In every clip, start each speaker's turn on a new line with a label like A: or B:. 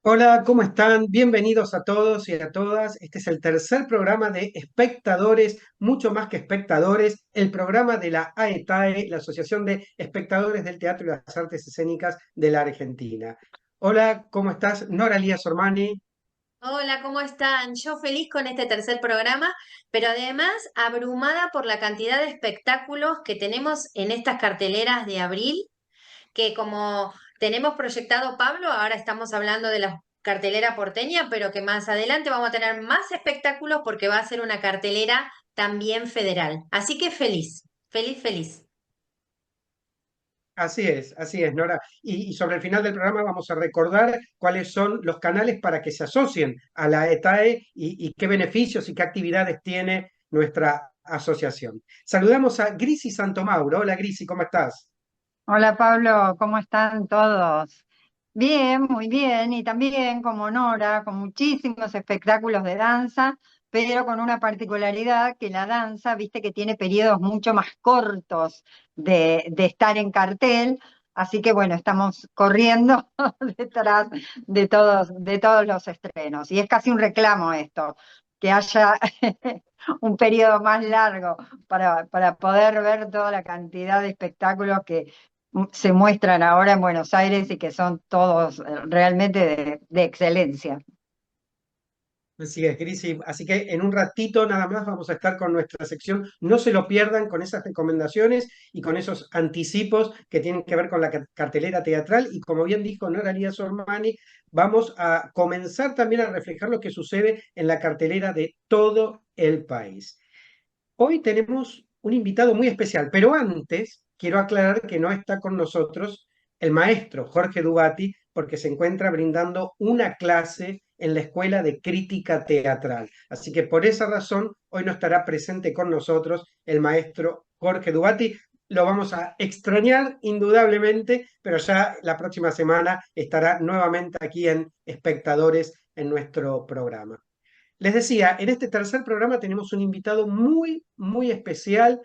A: Hola, ¿cómo están? Bienvenidos a todos y a todas. Este es el tercer programa de Espectadores, mucho más que espectadores, el programa de la AETAE, la Asociación de Espectadores del Teatro y las Artes Escénicas de la Argentina. Hola, ¿cómo estás? Nora Lías Ormani.
B: Hola, ¿cómo están? Yo feliz con este tercer programa, pero además abrumada por la cantidad de espectáculos que tenemos en estas carteleras de abril, que como tenemos proyectado Pablo, ahora estamos hablando de la cartelera porteña, pero que más adelante vamos a tener más espectáculos porque va a ser una cartelera también federal. Así que feliz, feliz, feliz.
A: Así es, Nora. Y sobre el final del programa vamos a recordar cuáles son los canales para que se asocien a la AETAE y qué beneficios y qué actividades tiene nuestra asociación. Saludamos a Grisi Santomauro. Hola Grisi, ¿cómo estás?
C: Hola Pablo, ¿cómo están todos? Bien, muy bien, y también como Nora, con muchísimos espectáculos de danza, pero con una particularidad que la danza, viste que tiene periodos mucho más cortos de estar en cartel, así que bueno, estamos corriendo detrás de todos los estrenos, y es casi un reclamo esto, que haya un periodo más largo para poder ver toda la cantidad de espectáculos que se muestran ahora en Buenos Aires y que son todos realmente de excelencia.
A: Así es, Grisi. Así que en un ratito nada más vamos a estar con nuestra sección. No se lo pierdan con esas recomendaciones y con esos anticipos que tienen que ver con la cartelera teatral. Y como bien dijo Nora Lías Ormani, vamos a comenzar también a reflejar lo que sucede en la cartelera de todo el país. Hoy tenemos un invitado muy especial, pero antes quiero aclarar que no está con nosotros el maestro Jorge Dubati, porque se encuentra brindando una clase en la Escuela de Crítica Teatral. Así que por esa razón hoy no estará presente con nosotros el maestro Jorge Dubati. Lo vamos a extrañar indudablemente, pero ya la próxima semana estará nuevamente aquí en Espectadores en nuestro programa. Les decía, en este tercer programa tenemos un invitado muy, muy especial.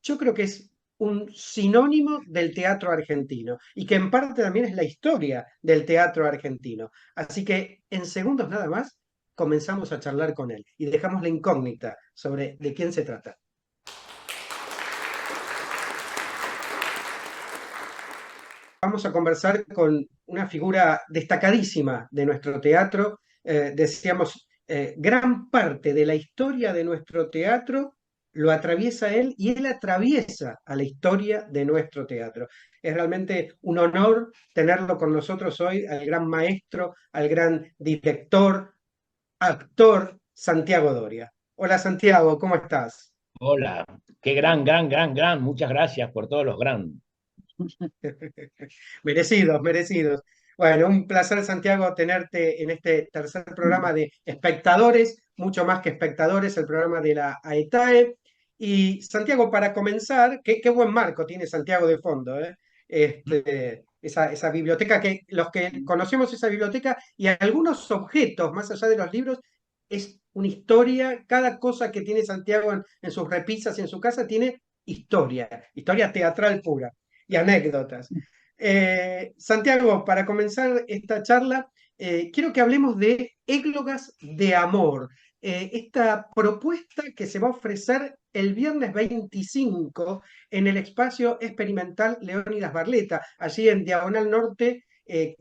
A: Yo creo que es un sinónimo del teatro argentino y que en parte también es la historia del teatro argentino. Así que en segundos nada más comenzamos a charlar con él y dejamos la incógnita sobre de quién se trata. Vamos a conversar con una figura destacadísima de nuestro teatro. Decíamos, gran parte de la historia de nuestro teatro lo atraviesa él y él atraviesa a la historia de nuestro teatro. Es realmente un honor tenerlo con nosotros hoy, al gran maestro, al gran director, actor Santiago Doria. Hola Santiago, ¿cómo estás?
D: Hola, qué gran. Muchas gracias por todos los gran.
A: Merecidos, merecidos. Bueno, un placer, Santiago, tenerte en este tercer programa de espectadores, mucho más que espectadores, el programa de la AETAE. Y Santiago, para comenzar, qué buen marco tiene Santiago de fondo, ¿eh? Esa biblioteca que los que conocemos esa biblioteca y algunos objetos, más allá de los libros, es una historia. Cada cosa que tiene Santiago en sus repisas y en su casa tiene historia, historia teatral pura y anécdotas. Santiago, para comenzar esta charla, quiero que hablemos de Églogas de Amor, esta propuesta que se va a ofrecer el viernes 25 en el espacio experimental Leónidas Barleta, allí en Diagonal Norte,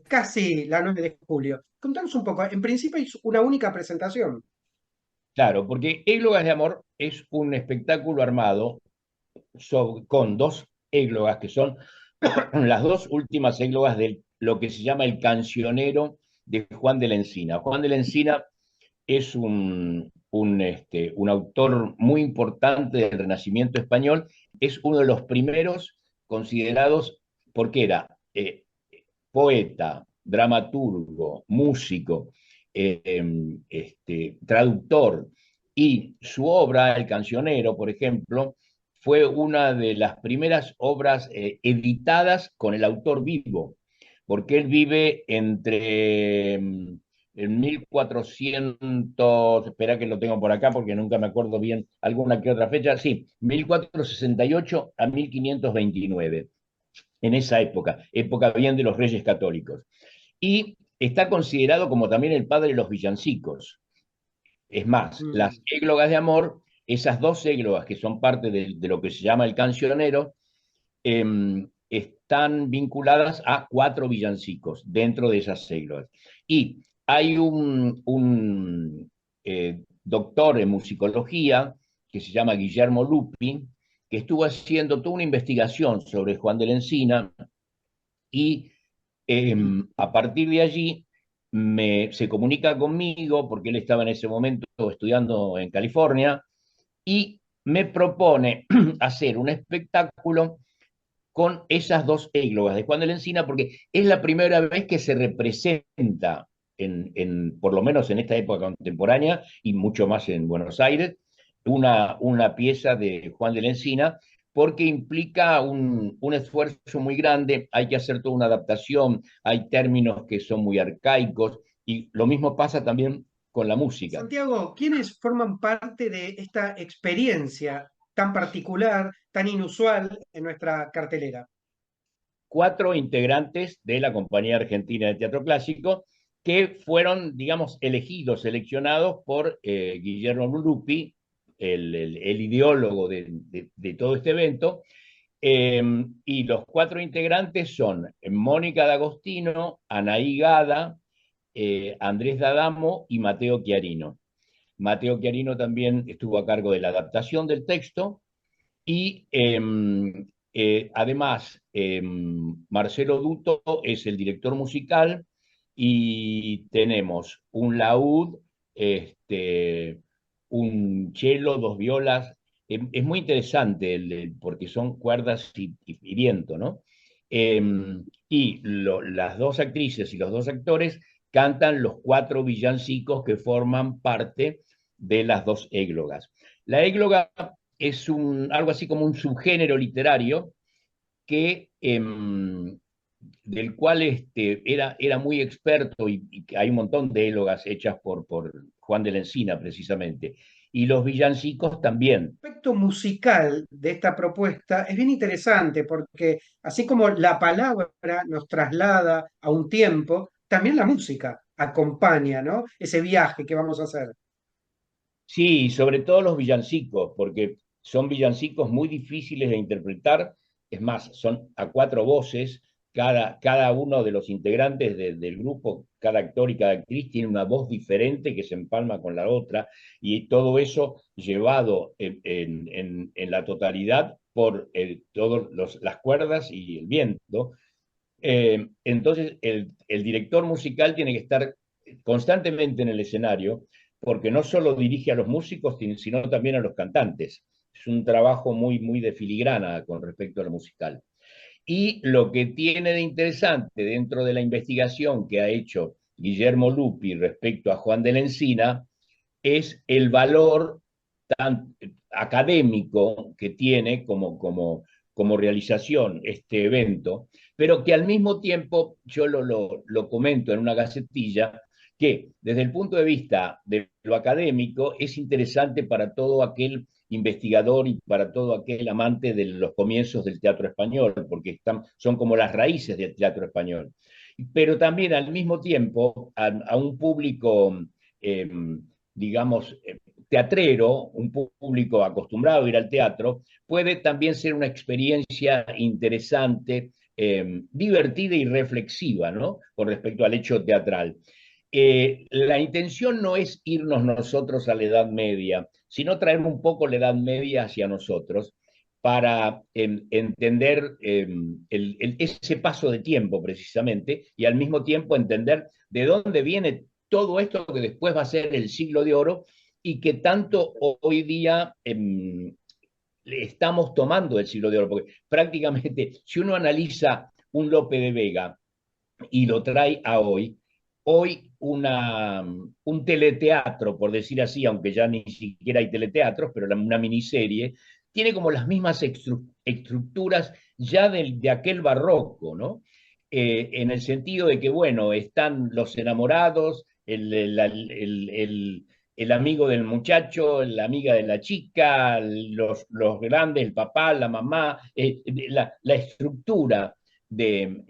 A: casi la 9 de julio. Contanos un poco, en principio es una única presentación.
D: Claro, porque Églogas de Amor es un espectáculo armado con dos églogas que son las dos últimas églogas de lo que se llama el cancionero de Juan de la Encina. Juan de la Encina es un autor muy importante del Renacimiento español, es uno de los primeros considerados, porque era poeta, dramaturgo, músico, traductor, y su obra, El Cancionero, por ejemplo, fue una de las primeras obras editadas con el autor vivo, porque él vive entre en 1400, espera que lo tengo por acá porque nunca me acuerdo bien alguna que otra fecha, sí, 1468 a 1529 en esa época, época bien de los reyes católicos. Y está considerado como también el padre de los villancicos. Es más, las églogas de amor, esas dos églogas que son parte de lo que se llama el cancionero, están vinculadas a 4 villancicos dentro de esas églogas. Y hay un doctor en musicología que se llama Guillermo Lupi, que estuvo haciendo toda una investigación sobre Juan de la Encina y a partir de allí se comunica conmigo porque él estaba en ese momento estudiando en California y me propone hacer un espectáculo con esas dos églogas de Juan de la Encina, porque es la primera vez que se representa, por lo menos en esta época contemporánea, y mucho más en Buenos Aires, una pieza de Juan de la Encina, porque implica un esfuerzo muy grande, hay que hacer toda una adaptación, hay términos que son muy arcaicos, y lo mismo pasa también con la música.
A: Santiago, ¿quiénes forman parte de esta experiencia tan particular, tan inusual en nuestra cartelera?
D: 4 integrantes de la Compañía Argentina de Teatro Clásico que fueron, digamos, elegidos, seleccionados por Guillermo Lupi, el ideólogo de todo este evento. Y los 4 integrantes son Mónica D'Agostino, Anaí Gada, Andrés D'Adamo y Mateo Chiarino. Mateo Chiarino también estuvo a cargo de la adaptación del texto y además Marcelo Duto es el director musical y tenemos un laúd, un cello, 2 violas. Es muy interesante porque son cuerdas y viento, ¿no? Las 2 actrices y los 2 actores cantan los 4 villancicos que forman parte de las 2 églogas. La égloga es algo así como un subgénero literario que, del cual era muy experto y hay un montón de élogas hechas por Juan de la Encina precisamente. Y los villancicos también.
A: El aspecto musical de esta propuesta es bien interesante porque así como la palabra nos traslada a un tiempo, también la música acompaña, ¿no? Ese viaje que vamos a hacer.
D: Sí, sobre todo los villancicos, porque son villancicos muy difíciles de interpretar. Es más, son a 4 voces. Cada uno de los integrantes del grupo, cada actor y cada actriz tiene una voz diferente que se empalma con la otra, y todo eso llevado en la totalidad por todas las cuerdas y el viento. Entonces, el director musical tiene que estar constantemente en el escenario, porque no solo dirige a los músicos, sino también a los cantantes. Es un trabajo muy, muy de filigrana con respecto a lo musical. Y lo que tiene de interesante dentro de la investigación que ha hecho Guillermo Lupi respecto a Juan de la Encina es el valor tan académico que tiene como realización este evento, pero que al mismo tiempo, yo lo comento en una gacetilla, que desde el punto de vista de lo académico es interesante para todo aquel investigador y para todo aquel amante de los comienzos del teatro español, porque son como las raíces del teatro español. Pero también al mismo tiempo a un público, eh, digamos, teatrero, un público acostumbrado a ir al teatro, puede también ser una experiencia interesante, divertida y reflexiva, ¿no? Con respecto al hecho teatral. La intención no es irnos nosotros a la Edad Media, sino traer un poco la Edad Media hacia nosotros para entender ese paso de tiempo precisamente y al mismo tiempo entender de dónde viene todo esto que después va a ser el siglo de oro y que tanto hoy día estamos tomando del siglo de oro, porque prácticamente si uno analiza un Lope de Vega y lo trae a hoy un teleteatro, por decir así, aunque ya ni siquiera hay teleteatros, pero una miniserie, tiene como las mismas estructuras ya de aquel barroco, ¿no? En el sentido de que, bueno, están los enamorados, el amigo del muchacho, la amiga de la chica, los grandes, el papá, la mamá, la estructura de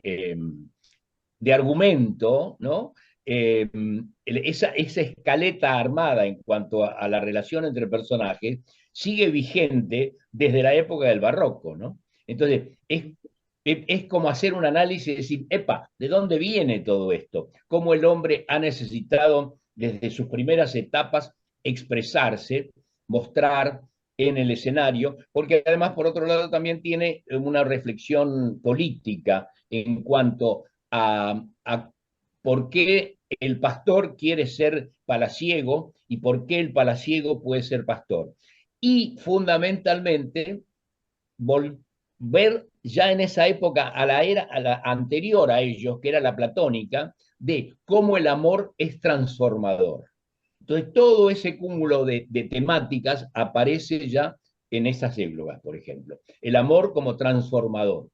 D: argumento, ¿no? esa escaleta armada en cuanto a la relación entre personajes sigue vigente desde la época del barroco, ¿no? Entonces, es como hacer un análisis y decir, epa, ¿de dónde viene todo esto? ¿Cómo el hombre ha necesitado desde sus primeras etapas expresarse, mostrar en el escenario? Porque además, por otro lado, también tiene una reflexión política en cuanto a por qué el pastor quiere ser palaciego y por qué el palaciego puede ser pastor. Y fundamentalmente, volver ya en esa época a la era a la anterior a ellos, que era la platónica, de cómo el amor es transformador. Entonces, todo ese cúmulo de temáticas aparece ya en esas églogas, por ejemplo. El amor como transformador.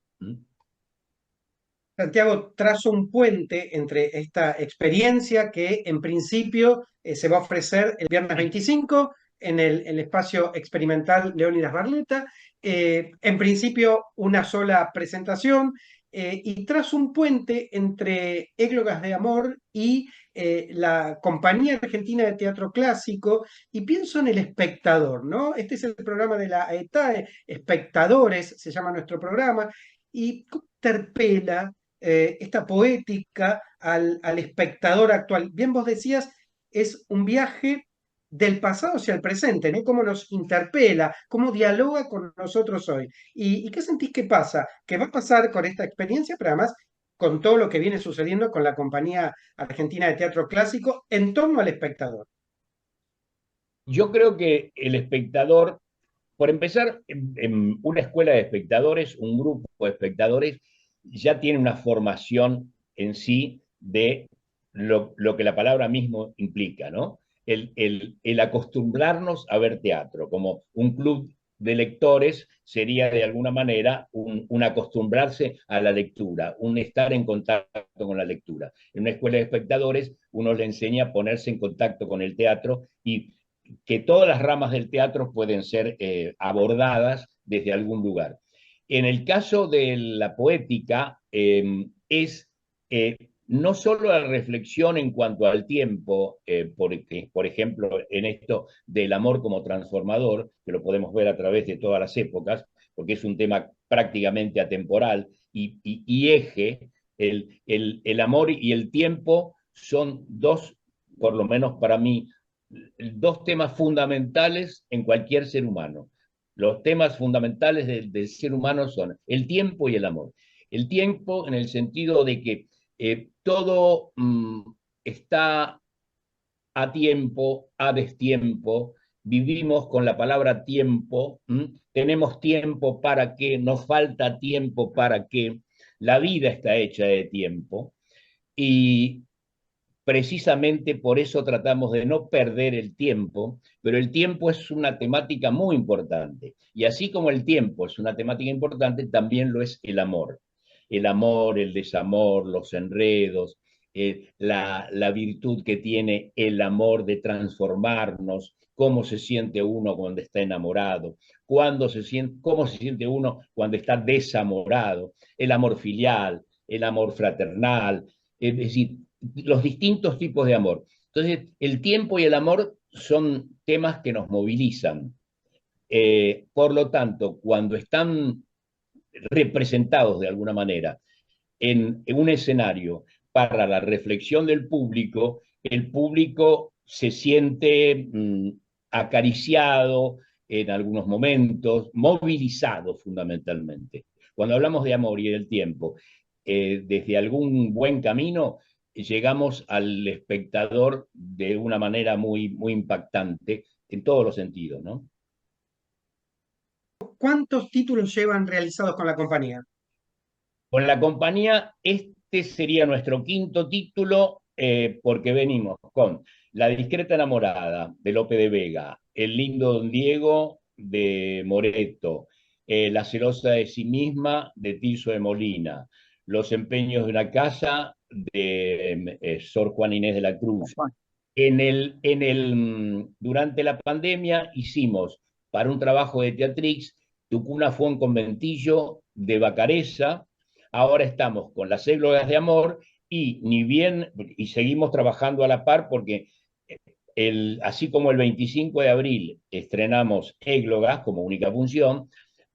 A: Santiago traza un puente entre esta experiencia que en principio se va a ofrecer el viernes 25 en el espacio experimental Leónidas Barletta. En principio una sola presentación y traza un puente entre Églogas de Amor y la Compañía Argentina de Teatro Clásico, y pienso en El Espectador, ¿no? Este es el programa de la AETAE, Espectadores se llama nuestro programa, y cómo interpela esta poética al espectador actual. Bien vos decías, es un viaje del pasado hacia el presente, ¿no? Cómo nos interpela, cómo dialoga con nosotros hoy. ¿Y qué sentís que pasa? ¿Qué va a pasar con esta experiencia, pero además con todo lo que viene sucediendo con la Compañía Argentina de Teatro Clásico en torno al espectador?
D: Yo creo que el espectador, por empezar, en una escuela de espectadores, un grupo de espectadores, ya tiene una formación en sí de lo que la palabra mismo implica, ¿no? El acostumbrarnos a ver teatro, como un club de lectores sería de alguna manera un acostumbrarse a la lectura, un estar en contacto con la lectura. En una escuela de espectadores uno le enseña a ponerse en contacto con el teatro y que todas las ramas del teatro pueden ser abordadas desde algún lugar. En el caso de la poética, es no solo la reflexión en cuanto al tiempo, por ejemplo, en esto del amor como transformador, que lo podemos ver a través de todas las épocas, porque es un tema prácticamente atemporal y eje, el amor y el tiempo son dos, por lo menos para mí, dos temas fundamentales en cualquier ser humano. Los temas fundamentales del ser humano son el tiempo y el amor. El tiempo en el sentido de que todo está a tiempo, a destiempo, vivimos con la palabra tiempo, tenemos tiempo para qué, nos falta tiempo para qué, la vida está hecha de tiempo y precisamente por eso tratamos de no perder el tiempo, pero el tiempo es una temática muy importante. Y así como el tiempo es una temática importante, también lo es el amor. El amor, el desamor, los enredos, la virtud que tiene el amor de transformarnos, cómo se siente uno cuando está enamorado, cómo se siente uno cuando está desamorado, el amor filial, el amor fraternal, es decir, los distintos tipos de amor. Entonces, el tiempo y el amor son temas que nos movilizan. Por lo tanto, cuando están representados de alguna manera en un escenario para la reflexión del público, el público se siente acariciado en algunos momentos, movilizado fundamentalmente. Cuando hablamos de amor y del tiempo, desde algún buen camino, llegamos al espectador de una manera muy, muy impactante en todos los sentidos, ¿no?
A: ¿Cuántos títulos llevan realizados con la compañía?
D: Con la compañía, este sería nuestro quinto título, porque venimos con La discreta enamorada de Lope de Vega, El lindo Don Diego de Moreto, La celosa de sí misma de Tirso de Molina, Los empeños de una casa de Sor Juan Inés de la Cruz. Durante la pandemia hicimos para un trabajo de Teatrix Tu cuna fue un conventillo de Bacareza. Ahora estamos con Las églogas de amor y ni bien, y seguimos trabajando a la par porque así como el 25 de abril estrenamos Églogas como única función,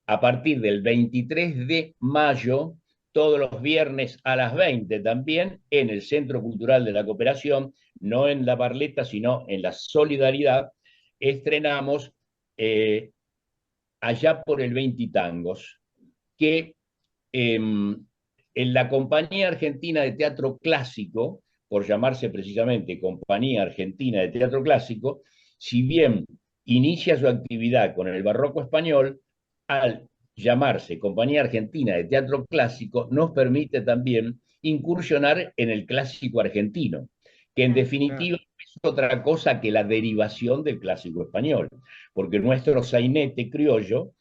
D: a partir del 23 de mayo, todos los viernes a las 20 también, en el Centro Cultural de la Cooperación, no en La Barleta, sino en la Solidaridad, estrenamos allá por el 20 tangos, que en la Compañía Argentina de Teatro Clásico, por llamarse precisamente Compañía Argentina de Teatro Clásico, si bien inicia su actividad con el barroco español, al llamarse Compañía Argentina de Teatro Clásico, nos permite también incursionar en el clásico argentino, que en definitiva es otra cosa que la derivación del clásico español, porque nuestro sainete criollo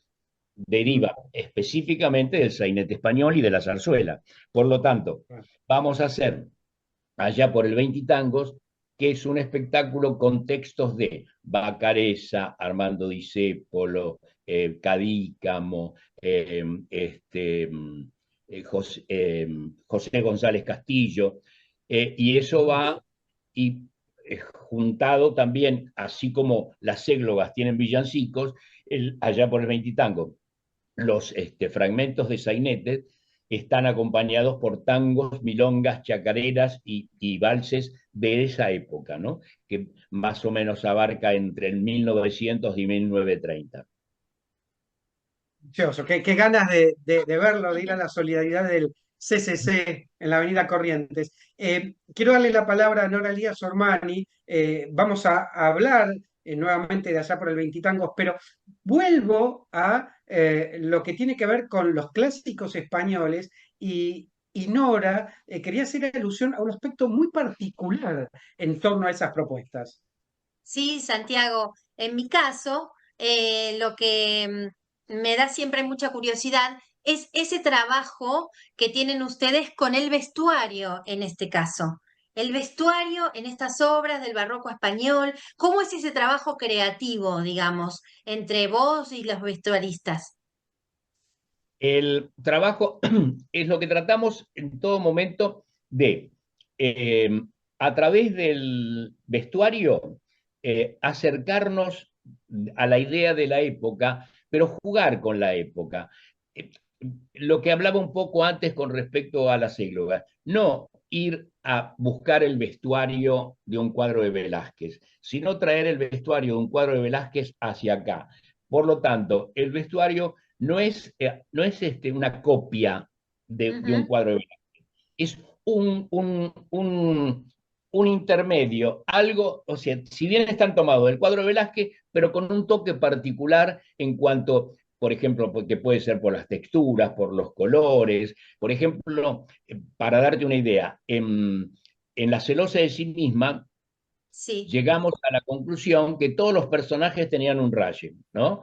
D: deriva específicamente del sainete español y de la zarzuela. Por lo tanto, vamos a hacer allá por el 20 tangos, que es un espectáculo con textos de Vacareza, Armando Discépolo, Cadícamo, José González Castillo, y eso va y juntado también, así como las églogas tienen villancicos, allá por el 20 tango, los fragmentos de sainetes están acompañados por tangos, milongas, chacareras y valses de esa época, ¿no? Que más o menos abarca entre el 1900 y 1930.
A: Qué ganas de verlo, de ir a la solidaridad del CCC en la Avenida Corrientes. Quiero darle la palabra a Nora Elías Ormani. Vamos a hablar nuevamente de allá por el Veintitangos, pero vuelvo a lo que tiene que ver con los clásicos españoles y Nora quería hacer alusión a un aspecto muy particular en torno a esas propuestas.
B: Sí, Santiago, en mi caso, lo que me da siempre mucha curiosidad es ese trabajo que tienen ustedes con el vestuario en este caso. El vestuario en estas obras del barroco español, ¿cómo es ese trabajo creativo, digamos, entre vos y los vestuaristas?
D: El trabajo es lo que tratamos en todo momento de, eh, a través del vestuario, acercarnos a la idea de la época, pero jugar con la época. Eh, lo que hablaba un poco antes con respecto a las églogas, no ir a buscar el vestuario de un cuadro de Velázquez, sino traer el vestuario de un cuadro de Velázquez hacia acá. Por lo tanto, el vestuario no es una copia de un cuadro de Velázquez, es un intermedio, algo, o sea, si bien están tomados del cuadro de Velázquez, pero con un toque particular en cuanto, por ejemplo, que puede ser por las texturas, por los colores. Por ejemplo, para darte una idea, en La celosa de sí misma,
B: Sí.
D: llegamos a la conclusión que todos los personajes tenían un raye, ¿no?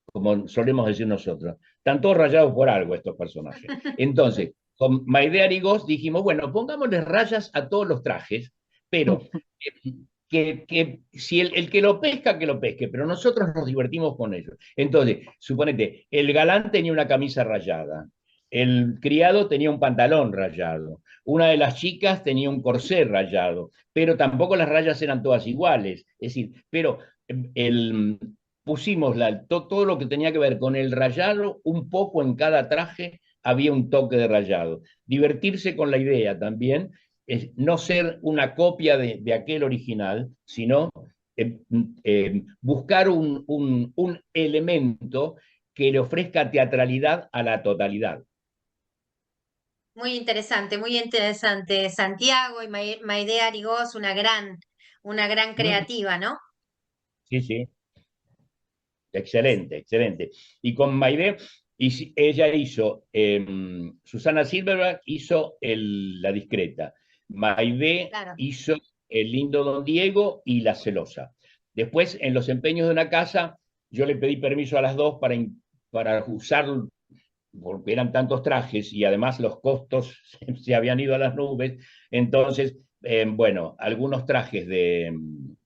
D: Como solemos decir nosotros. Están todos rayados por algo estos personajes. Entonces, con Maide Arigós dijimos, bueno, pongámosle rayas a todos los trajes, pero que si el que lo pesca, que lo pesque, pero nosotros nos divertimos con ellos. Entonces, suponete, el galán tenía una camisa rayada, el criado tenía un pantalón rayado, una de las chicas tenía un corsé rayado, pero tampoco las rayas eran todas iguales. Es decir, pero el, pusimos todo lo que tenía que ver con el rayado, un poco en cada traje había un toque de rayado. Divertirse con la idea también, es no ser una copia de aquel original, sino buscar un elemento que le ofrezca teatralidad a la totalidad.
B: Muy interesante. Santiago y Maide Arigós, una gran creativa, ¿no?
D: Sí, sí. Excelente, excelente. Y con Maide, ella hizo, Susana Silverberg hizo La Discreta, Maide
B: Claro.
D: hizo El lindo Don Diego y La Celosa. Después, en Los empeños de una casa, yo le pedí permiso a las dos para usar, porque eran tantos trajes y además los costos se habían ido a las nubes. Entonces, bueno, algunos trajes en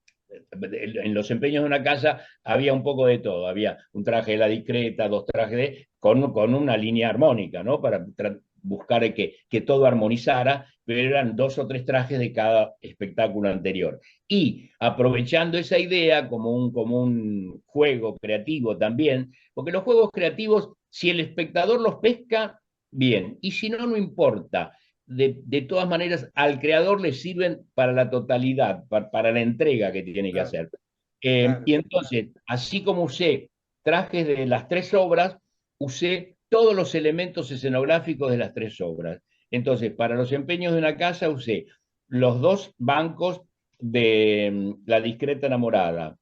D: Los empeños de una casa había un poco de todo, había un traje de La Discreta, dos trajes con una línea armónica, ¿no? Para buscar que todo armonizara, pero eran 2 o 3 trajes de cada espectáculo anterior. Y aprovechando esa idea como un juego creativo también, porque los juegos creativos, si el espectador los pesca, bien, y si no, no importa. De todas maneras, al creador le sirven para la totalidad, para la entrega que tiene que
A: Claro,
D: hacer.
A: claro.
D: Y entonces, así como usé trajes de las 3 obras, usé todos los elementos escenográficos de las 3 obras. Entonces, para los empeños de una casa usé los 2 bancos de La discreta enamorada,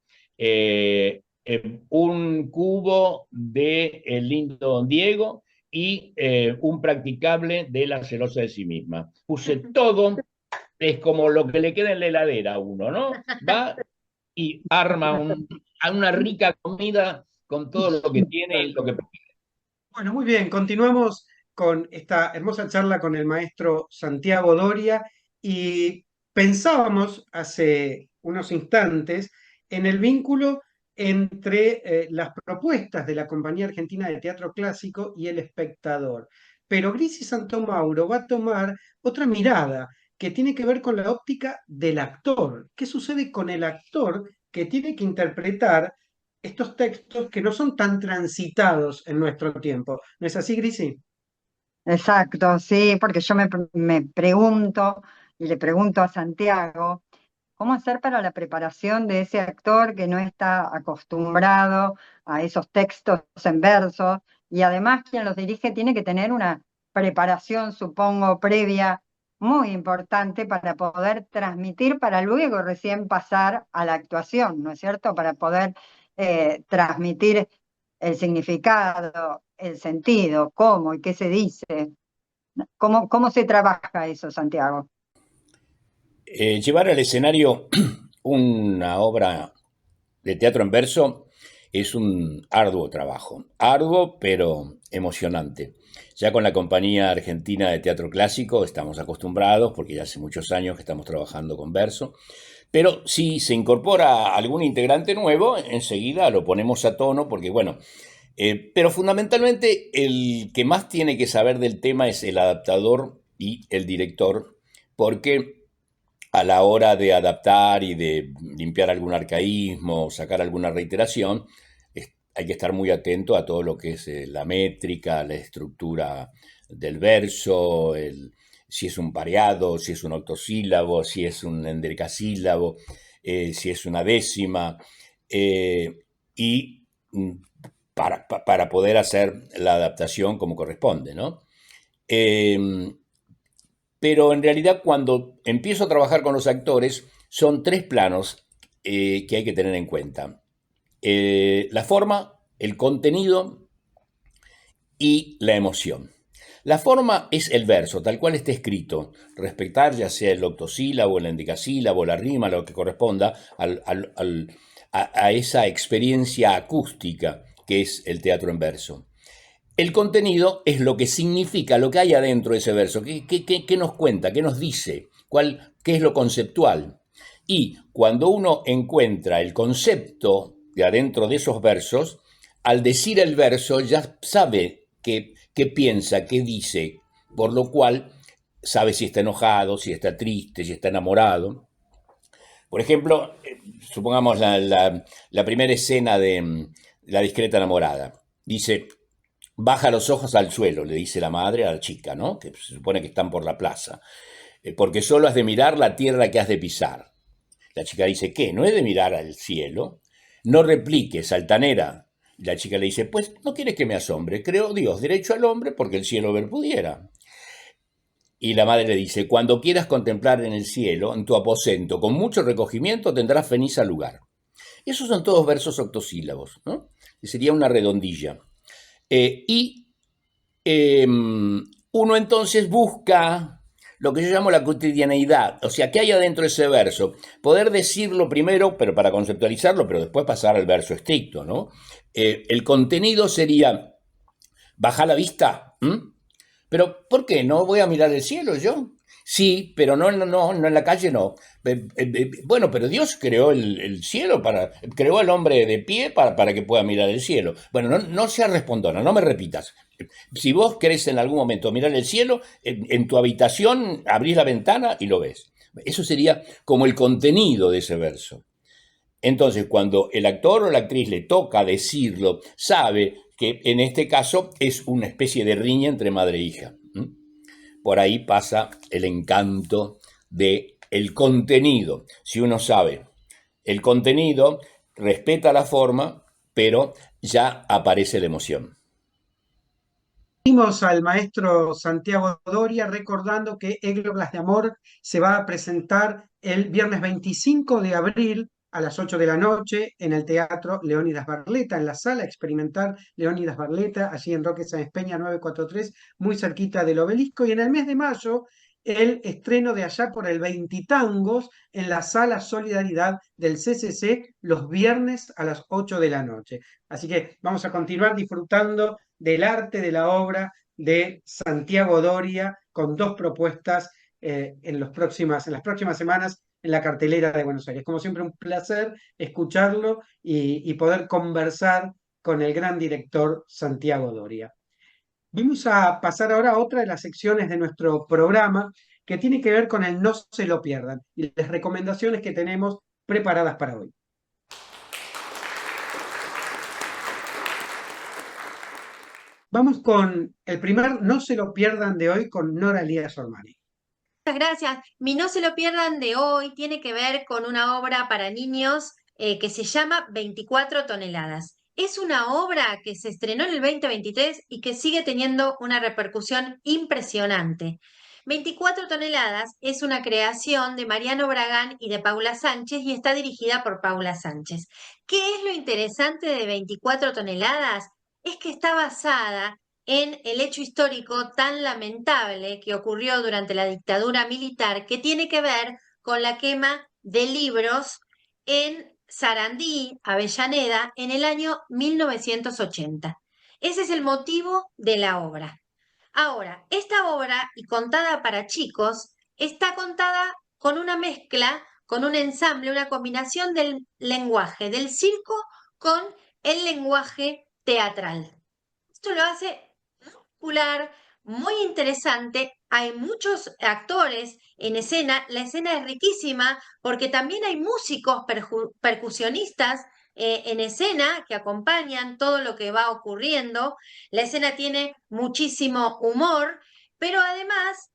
D: un cubo de El lindo Don Diego y un practicable de La celosa de sí misma. Puse todo, es como lo que le queda en la heladera a uno, ¿no? Va y arma una rica comida con todo lo que tiene y lo que...
A: Bueno, muy bien, continuamos con esta hermosa charla con el maestro Santiago Doria y pensábamos hace unos instantes en el vínculo entre las propuestas de la Compañía Argentina de Teatro Clásico y el espectador. Pero Grisi Santomauro va a tomar otra mirada que tiene que ver con la óptica del actor. ¿Qué sucede con el actor que tiene que interpretar estos textos que no son tan transitados en nuestro tiempo? ¿No es así, Grisi?
C: Exacto, sí, porque yo me pregunto y le pregunto a Santiago, ¿cómo hacer para la preparación de ese actor que no está acostumbrado a esos textos en verso? Y además quien los dirige tiene que tener una preparación, supongo, previa muy importante para poder transmitir, para luego recién pasar a la actuación, ¿no es cierto? Para poder transmitir el significado, el sentido, cómo y qué se dice. ¿Cómo se trabaja eso, Santiago?
D: Llevar al escenario una obra de teatro en verso es un arduo trabajo, arduo pero emocionante. Ya con la Compañía Argentina de Teatro Clásico estamos acostumbrados, porque ya hace muchos años que estamos trabajando con verso, pero si se incorpora algún integrante nuevo, enseguida lo ponemos a tono, porque bueno, pero fundamentalmente el que más tiene que saber del tema es el adaptador y el director, porque a la hora de adaptar y de limpiar algún arcaísmo, sacar alguna reiteración, hay que estar muy atento a todo lo que es la métrica, la estructura del verso, si es un pareado, si es un octosílabo, si es un endecasílabo, si es una décima, y para poder hacer la adaptación como corresponde, ¿no? Pero en realidad cuando empiezo a trabajar con los actores son 3 planos que hay que tener en cuenta. La forma, el contenido y la emoción. La forma es el verso, tal cual esté escrito, respetar ya sea el octosílabo, el endecasílabo, la rima, lo que corresponda a esa experiencia acústica que es el teatro en verso. El contenido es lo que significa, lo que hay adentro de ese verso, qué nos cuenta, qué nos dice, qué es lo conceptual. Y cuando uno encuentra el concepto de adentro de esos versos, al decir el verso ya sabe qué piensa, qué dice, por lo cual sabe si está enojado, si está triste, si está enamorado. Por ejemplo, supongamos la primera escena de La discreta enamorada. Dice: baja los ojos al suelo, le dice la madre a la chica, ¿no? Que se supone que están por la plaza. Porque solo has de mirar la tierra que has de pisar. La chica dice: ¿qué? ¿No he de mirar al cielo? No repliques, altanera. Y la chica le dice: pues no quieres que me asombre, creo Dios derecho al hombre porque el cielo ver pudiera. Y la madre le dice: cuando quieras contemplar en el cielo, en tu aposento, con mucho recogimiento tendrás ceniza lugar. Esos son todos versos octosílabos, ¿no? Que sería una redondilla. Uno entonces busca lo que yo llamo la cotidianeidad, o sea, ¿qué hay adentro de ese verso? Poder decirlo primero, pero para conceptualizarlo, pero después pasar al verso estricto, ¿no? El contenido sería: baja la vista. ¿Mm? Pero, ¿por qué? ¿No voy a mirar el cielo yo? Sí, pero no en la calle no. Bueno, pero Dios creó el cielo creó al hombre de pie para que pueda mirar el cielo. Bueno, no seas respondona, no me repitas. Si vos querés en algún momento mirar el cielo, en tu habitación abrís la ventana y lo ves. Eso sería como el contenido de ese verso. Entonces, cuando el actor o la actriz le toca decirlo, sabe que en este caso es una especie de riña entre madre e hija. Por ahí pasa el encanto de el contenido. Si uno sabe el contenido, respeta la forma, pero ya aparece la emoción.
A: Vimos al maestro Santiago Doria recordando que Églogas de Amor se va a presentar el viernes 25 de abril a las 8 de la noche en el Teatro Leónidas Barleta, en la Sala Experimental Leónidas Barleta, allí en Roque Sáenz Peña 943, muy cerquita del Obelisco. Y en el mes de mayo, el estreno de Allá por el Veintitangos en la Sala Solidaridad del CCC los viernes a las 8 de la noche. Así que vamos a continuar disfrutando del arte de la obra de Santiago Doria con dos propuestas en las próximas semanas en la cartelera de Buenos Aires. Como siempre, un placer escucharlo y poder conversar con el gran director Santiago Doria. Vamos a pasar ahora a otra de las secciones de nuestro programa que tiene que ver con el No se lo pierdan y las recomendaciones que tenemos preparadas para hoy. Vamos con el primer No se lo pierdan de hoy con Nora Elías Ormani.
B: Muchas gracias. Mi no se lo pierdan de hoy tiene que ver con una obra para niños que se llama 24 toneladas. Es una obra que se estrenó en el 2023 y que sigue teniendo una repercusión impresionante. 24 toneladas es una creación de Mariano Bragán y de Paula Sánchez y está dirigida por Paula Sánchez. ¿Qué es lo interesante de 24 toneladas? Es que está basada en el hecho histórico tan lamentable que ocurrió durante la dictadura militar, que tiene que ver con la quema de libros en Sarandí, Avellaneda, en el año 1980. Ese es el motivo de la obra. Ahora, esta obra, y contada para chicos, está contada con una mezcla, con un ensamble, una combinación del lenguaje del circo con el lenguaje teatral. Esto lo hace popular, muy interesante. Hay muchos actores en escena. La escena es riquísima porque también hay músicos percusionistas en escena que acompañan todo lo que va ocurriendo. La escena tiene muchísimo humor, pero además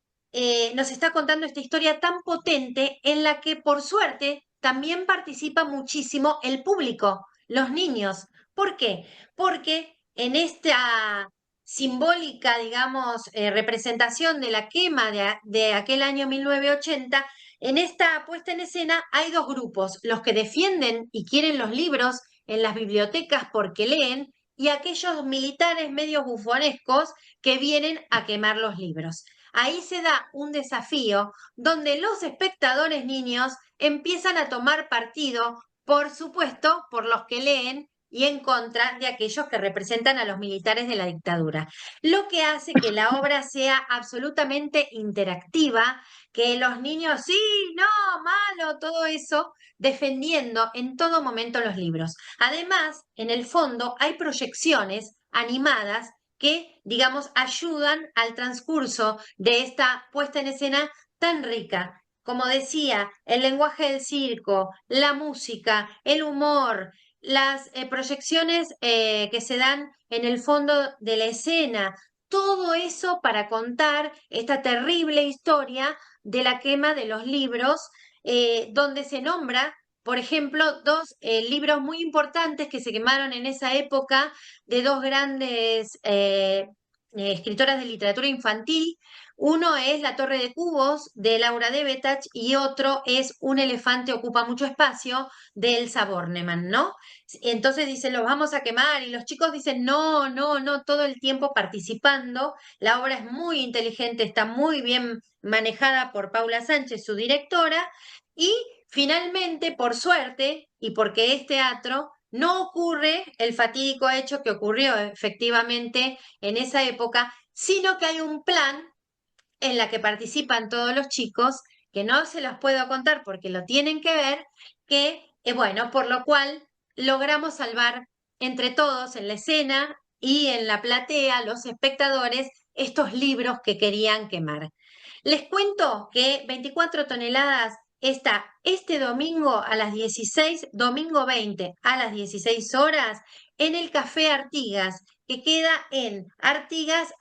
B: nos está contando esta historia tan potente en la que, por suerte, también participa muchísimo el público, los niños. ¿Por qué? Porque en esta simbólica, digamos, representación de la quema de aquel año 1980, en esta puesta en escena hay dos grupos, los que defienden y quieren los libros en las bibliotecas porque leen, y aquellos militares medios bufonescos que vienen a quemar los libros. Ahí se da un desafío donde los espectadores niños empiezan a tomar partido, por supuesto, por los que leen y en contra de aquellos que representan a los militares de la dictadura. Lo que hace que la obra sea absolutamente interactiva, que los niños, sí, no, malo, todo eso, defendiendo en todo momento los libros. Además, en el fondo hay proyecciones animadas que, digamos, ayudan al transcurso de esta puesta en escena tan rica. Como decía, el lenguaje del circo, la música, el humor, las proyecciones que se dan en el fondo de la escena, todo eso para contar esta terrible historia de la quema de los libros, donde se nombra, por ejemplo, dos libros muy importantes que se quemaron en esa época de dos grandes escritoras de literatura infantil. Uno es La Torre de Cubos de Laura Debetach y otro es Un elefante ocupa mucho espacio de Elsa Bornemann, ¿no? Entonces dicen, los vamos a quemar y los chicos dicen, no, no, no, todo el tiempo participando. La obra es muy inteligente, está muy bien manejada por Paula Sánchez, su directora, y finalmente, por suerte, y porque es teatro, no ocurre el fatídico hecho que ocurrió efectivamente en esa época, sino que hay un plan en la que participan todos los chicos, que no se los puedo contar porque lo tienen que ver, que, bueno, por lo cual logramos salvar entre todos en la escena y en la platea, los espectadores, estos libros que querían quemar. Les cuento que 24 toneladas está este domingo a las 16, domingo 20 a las 16 horas en el Café Artigas, que queda en Artigas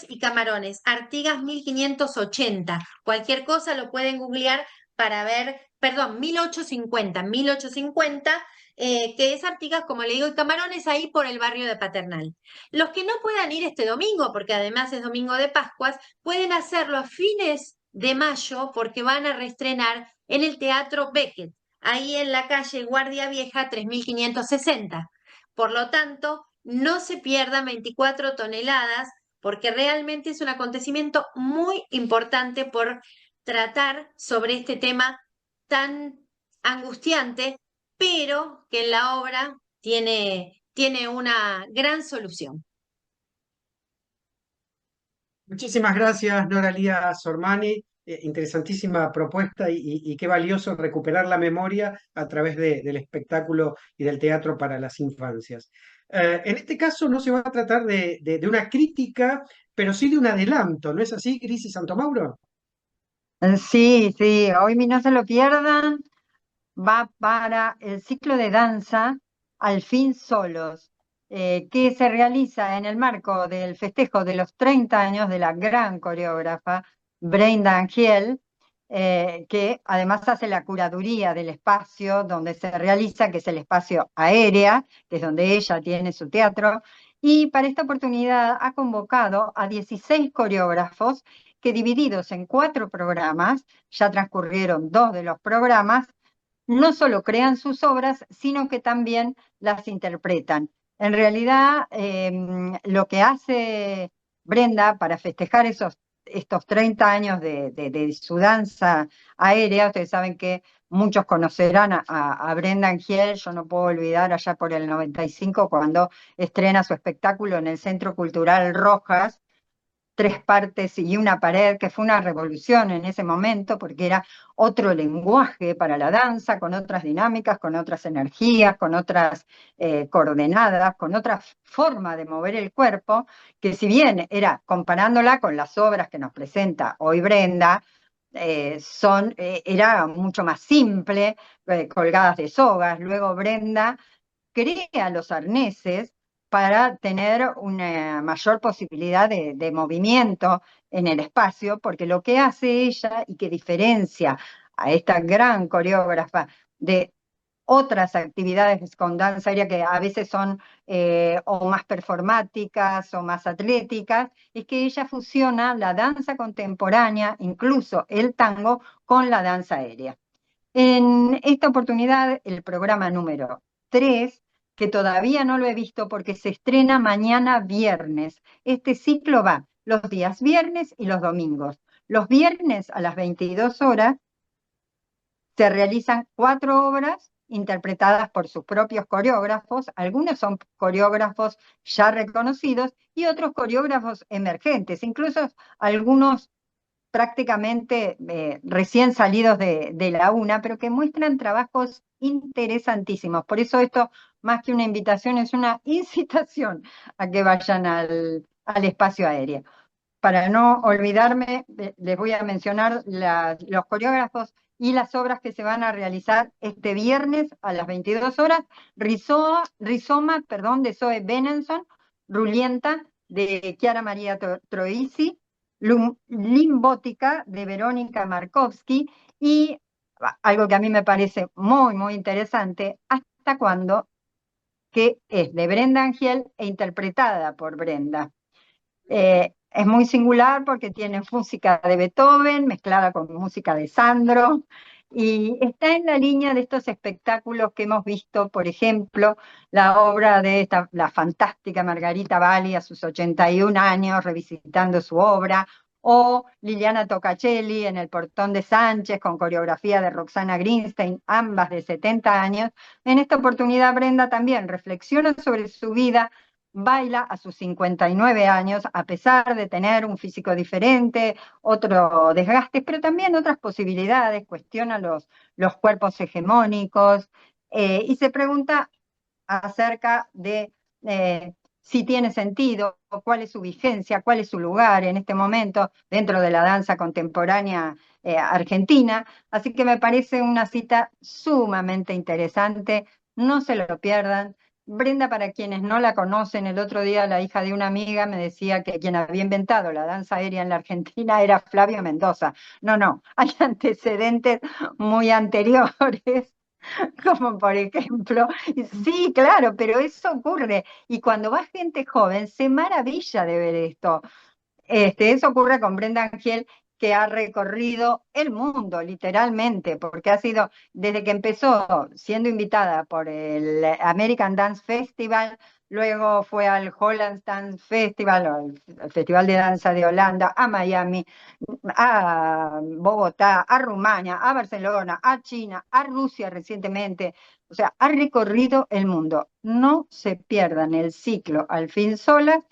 B: y Camarones, Artigas 1580. Cualquier cosa lo pueden googlear para ver, perdón, 1850, que es Artigas, como le digo, y Camarones ahí por el barrio de Paternal. Los que no puedan ir este domingo, porque además es domingo de Pascuas, pueden hacerlo a fines de mayo porque van a reestrenar en el Teatro Beckett, ahí en la calle Guardia Vieja 3560. Por lo tanto, no se pierdan 24 toneladas porque realmente es un acontecimiento muy importante por tratar sobre este tema tan angustiante, pero que en la obra tiene una gran solución.
A: Muchísimas gracias, Nora Lía Sormani. Interesantísima propuesta y qué valioso recuperar la memoria a través del espectáculo y del teatro para las infancias. En este caso no se va a tratar de una crítica, pero sí de un adelanto, ¿no es así, Cris y Santomauro?
C: Sí, sí, hoy no se lo pierdan, va para el ciclo de danza Al fin solos, que se realiza en el marco del festejo de los 30 años de la gran coreógrafa Brenda Angiel, que además hace la curaduría del espacio donde se realiza, que es el espacio Aérea, que es donde ella tiene su teatro, y para esta oportunidad ha convocado a 16 coreógrafos que divididos en 4 programas, ya transcurrieron 2 de los programas, no solo crean sus obras, sino que también las interpretan. En realidad, lo que hace Brenda para festejar estos 30 años de su danza aérea, ustedes saben que muchos conocerán a Brenda Angiel, yo no puedo olvidar allá por el 95 cuando estrena su espectáculo en el Centro Cultural Rojas, 3 partes y una pared, que fue una revolución en ese momento, porque era otro lenguaje para la danza, con otras dinámicas, con otras energías, con otras coordenadas, con otra forma de mover el cuerpo, que si bien era comparándola con las obras que nos presenta hoy Brenda, era mucho más simple, colgadas de sogas. Luego Brenda crea los arneses para tener una mayor posibilidad de movimiento en el espacio, porque lo que hace ella y que diferencia a esta gran coreógrafa de otras actividades con danza aérea que a veces son o más performáticas o más atléticas, es que ella fusiona la danza contemporánea, incluso el tango, con la danza aérea. En esta oportunidad, el programa número 3, que todavía no lo he visto porque se estrena mañana viernes. Este ciclo va los días viernes y los domingos. Los viernes a las 22 horas se realizan 4 obras interpretadas por sus propios coreógrafos. Algunos son coreógrafos ya reconocidos y otros coreógrafos emergentes, incluso algunos prácticamente recién salidos de la UNA, pero que muestran trabajos interesantísimos. Por eso esto, más que una invitación, es una incitación a que vayan al espacio aéreo. Para no olvidarme, les voy a mencionar los coreógrafos y las obras que se van a realizar este viernes a las 22 horas. Rizoma, de Zoe Benenson, Rulienta, de Chiara Maria Troisi, Limbótica, de Verónica Markovsky, y algo que a mí me parece muy, muy interesante, ¿Hasta cuándo?, que es de Brenda Angiel e interpretada por Brenda. Es muy singular porque tiene música de Beethoven mezclada con música de Sandro, y está en la línea de estos espectáculos que hemos visto, por ejemplo, la obra de la fantástica Margarita Valli a sus 81 años revisitando su obra, o Liliana Tocacelli en El Portón de Sánchez con coreografía de Roxana Greenstein, ambas de 70 años. En esta oportunidad Brenda también reflexiona sobre su vida, baila a sus 59 años, a pesar de tener un físico diferente, otro desgaste, pero también otras posibilidades, cuestiona los cuerpos hegemónicos, y se pregunta acerca de si tiene sentido, cuál es su vigencia, cuál es su lugar en este momento dentro de la danza contemporánea argentina. Así que me parece una cita sumamente interesante, no se lo pierdan. Brenda, para quienes no la conocen, el otro día la hija de una amiga me decía que quien había inventado la danza aérea en la Argentina era Flavio Mendoza. No, no, hay antecedentes muy anteriores, como por ejemplo, sí, claro, pero eso ocurre. Y cuando va gente joven, se maravilla de ver esto. Eso ocurre con Brenda Angel, que ha recorrido el mundo, literalmente, porque ha sido, desde que empezó siendo invitada por el American Dance Festival, luego fue al Holland Dance Festival, o el Festival de Danza de Holanda, a Miami, a Bogotá, a Rumania, a Barcelona, a China, a Rusia recientemente. O sea, ha recorrido el mundo. No se pierdan el ciclo Al fin solas.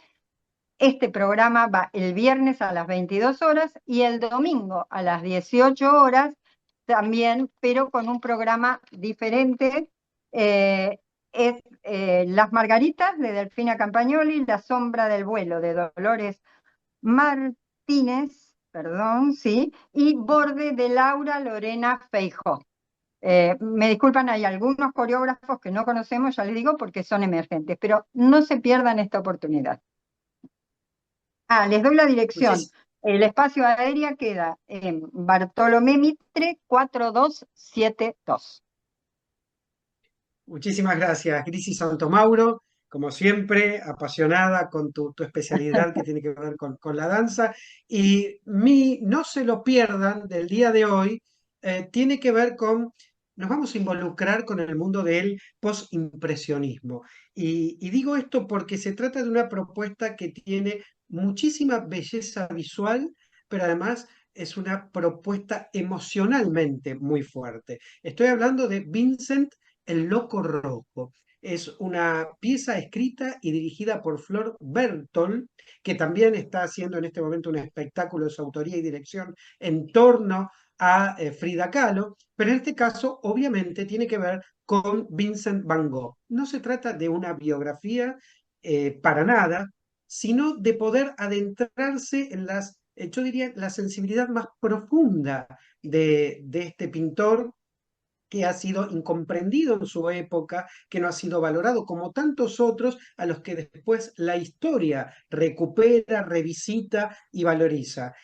C: Este programa va el viernes a las 22 horas y el domingo a las 18 horas también, pero con un programa diferente. Eh, es Las Margaritas de Delfina Campagnoli, La sombra del vuelo de Dolores Martínez, perdón, sí, y Borde de Laura Lorena Feijó. Me disculpan, hay algunos coreógrafos que no conocemos, ya les digo, porque son emergentes, pero no se pierdan esta oportunidad. Les doy la dirección.
A: Muchis-
C: El espacio aéreo queda en Bartolomé Mitre 4272.
A: Muchísimas gracias, Grisi Santomauro, como siempre, apasionada con tu especialidad que tiene que ver con la danza. Y no se lo pierdan del día de hoy, tiene que ver nos vamos a involucrar con el mundo del postimpresionismo. Y digo esto porque se trata de una propuesta que tiene muchísima belleza visual, pero además es una propuesta emocionalmente muy fuerte. Estoy hablando de Vincent el Loco Rojo. Es una pieza escrita y dirigida por Flor Bertol, que también está haciendo en este momento un espectáculo de su autoría y dirección en torno a Frida Kahlo, pero en este caso obviamente tiene que ver con Vincent Van Gogh. No se trata de una biografía para nada, sino de poder adentrarse en yo diría, la sensibilidad más profunda de este pintor que ha sido incomprendido en su época, que no ha sido valorado como tantos otros a los que después la historia recupera, revisita y valoriza.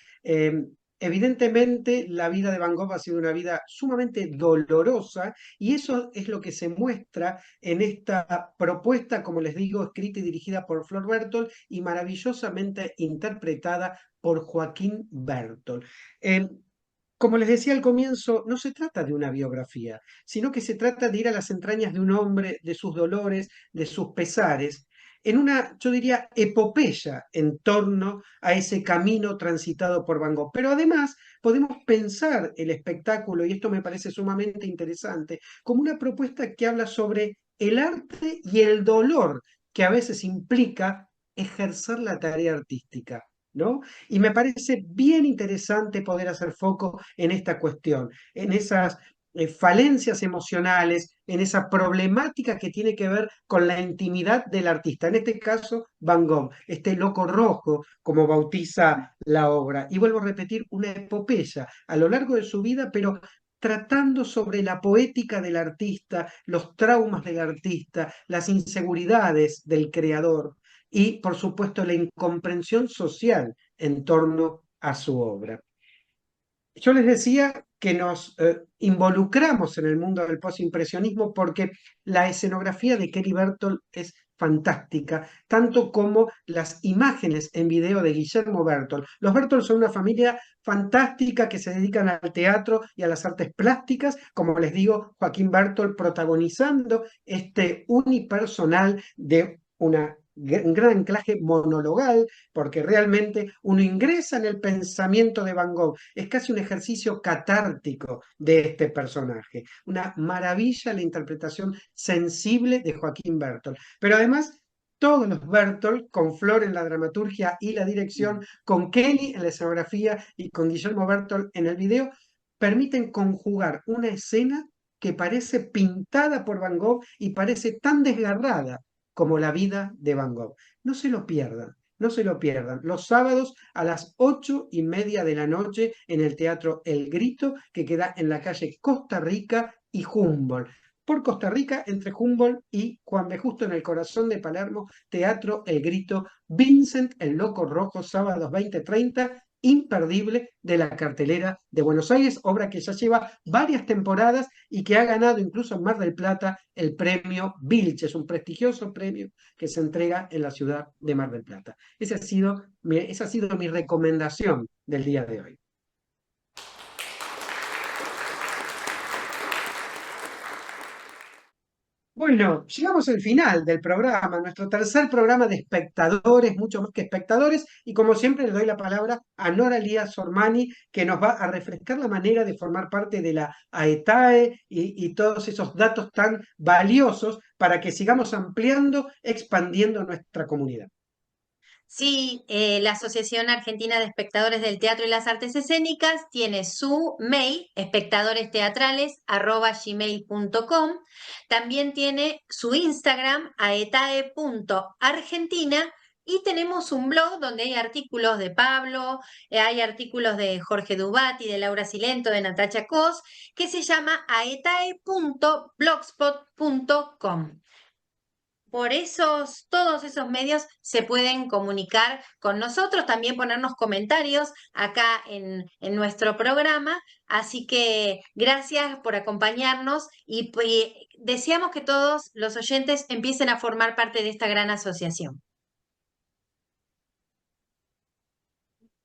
A: Evidentemente, la vida de Van Gogh ha sido una vida sumamente dolorosa y eso es lo que se muestra en esta propuesta, como les digo, escrita y dirigida por Flor Bertol y maravillosamente interpretada por Joaquín Bertol. Como les decía al comienzo, no se trata de una biografía, sino que se trata de ir a las entrañas de un hombre, de sus dolores, de sus pesares, en una, yo diría, epopeya en torno a ese camino transitado por Van Gogh. Pero además podemos pensar el espectáculo, y esto me parece sumamente interesante, como una propuesta que habla sobre el arte y el dolor que a veces implica ejercer la tarea artística. ¿No? Y me parece bien interesante poder hacer foco en esta cuestión, en esas falencias emocionales, en esa problemática que tiene que ver con la intimidad del artista. En este caso, Van Gogh, este loco rojo, como bautiza la obra. Y vuelvo a repetir, una epopeya a lo largo de su vida, pero tratando sobre la poética del artista, los traumas del artista, las inseguridades del creador y, por supuesto, la incomprensión social en torno a su obra. Yo les decía que nos involucramos en el mundo del postimpresionismo porque la escenografía de Kelly Bertol es fantástica, tanto como las imágenes en video de Guillermo Bertol. Los Bertol son una familia fantástica que se dedican al teatro y a las artes plásticas, como les digo, Joaquín Bertol protagonizando este unipersonal de un gran anclaje monologal, porque realmente uno ingresa en el pensamiento de Van Gogh. Es casi un ejercicio catártico de este personaje. Una maravilla la interpretación sensible de Joaquín Bertol. Pero además todos los Bertolt, con Flor en la dramaturgia y la dirección, con Kelly en la escenografía y con Guillermo Bertolt en el video, permiten conjugar una escena que parece pintada por Van Gogh y parece tan desgarrada como la vida de Van Gogh. No se lo pierdan, no se lo pierdan. Los sábados a las 8:30 de la noche en el Teatro El Grito, que queda en la calle Costa Rica y Humboldt. Por Costa Rica, entre Humboldt y Juan B. Justo, en el corazón de Palermo, Teatro El Grito, Vincent el Loco Rojo, sábados 20:30, imperdible de la cartelera de Buenos Aires, obra que ya lleva varias temporadas y que ha ganado incluso en Mar del Plata el premio Vilches, un prestigioso premio que se entrega en la ciudad de Mar del Plata. Esa ha sido mi recomendación del día de hoy. Bueno, llegamos al final del programa, nuestro tercer programa de espectadores, mucho más que espectadores, y como siempre le doy la palabra a Nora Lía Sormani, que nos va a refrescar la manera de formar parte de la AETAE y todos esos datos tan valiosos para que sigamos ampliando, expandiendo nuestra comunidad.
B: Sí, la Asociación Argentina de Espectadores del Teatro y las Artes Escénicas tiene su mail, espectadoresteatrales@gmail.com. También tiene su Instagram, aetae.argentina. Y tenemos un blog donde hay artículos de Pablo, hay artículos de Jorge Dubati, de Laura Silento, de Natacha Cos, que se llama aetae.blogspot.com. Por todos esos medios se pueden comunicar con nosotros, también ponernos comentarios acá en nuestro programa. Así que gracias por acompañarnos y deseamos que todos los oyentes empiecen a formar parte de esta gran asociación.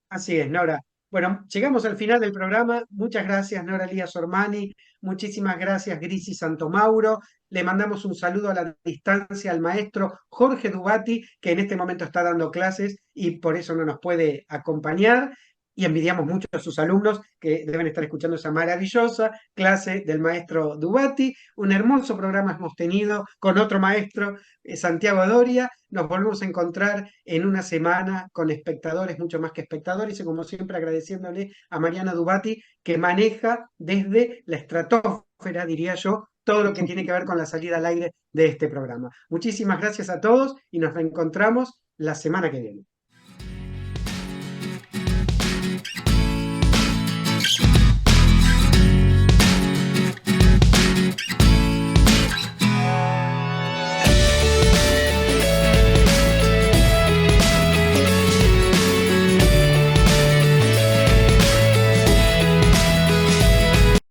A: Así es, Nora. Bueno, llegamos al final del programa. Muchas gracias, Nora Lía Sormani. Muchísimas gracias, Grisi Santomauro. Le mandamos un saludo a la distancia al maestro Jorge Dubati, que en este momento está dando clases y por eso no nos puede acompañar. Y envidiamos mucho a sus alumnos que deben estar escuchando esa maravillosa clase del maestro Dubati. Un hermoso programa hemos tenido con otro maestro, Santiago Doria. Nos volvemos a encontrar en una semana con espectadores, mucho más que espectadores, y como siempre agradeciéndole a Mariana Dubati, que maneja desde la estratosfera, diría yo, todo lo que tiene que ver con la salida al aire de este programa. Muchísimas gracias a todos y nos reencontramos la semana que viene.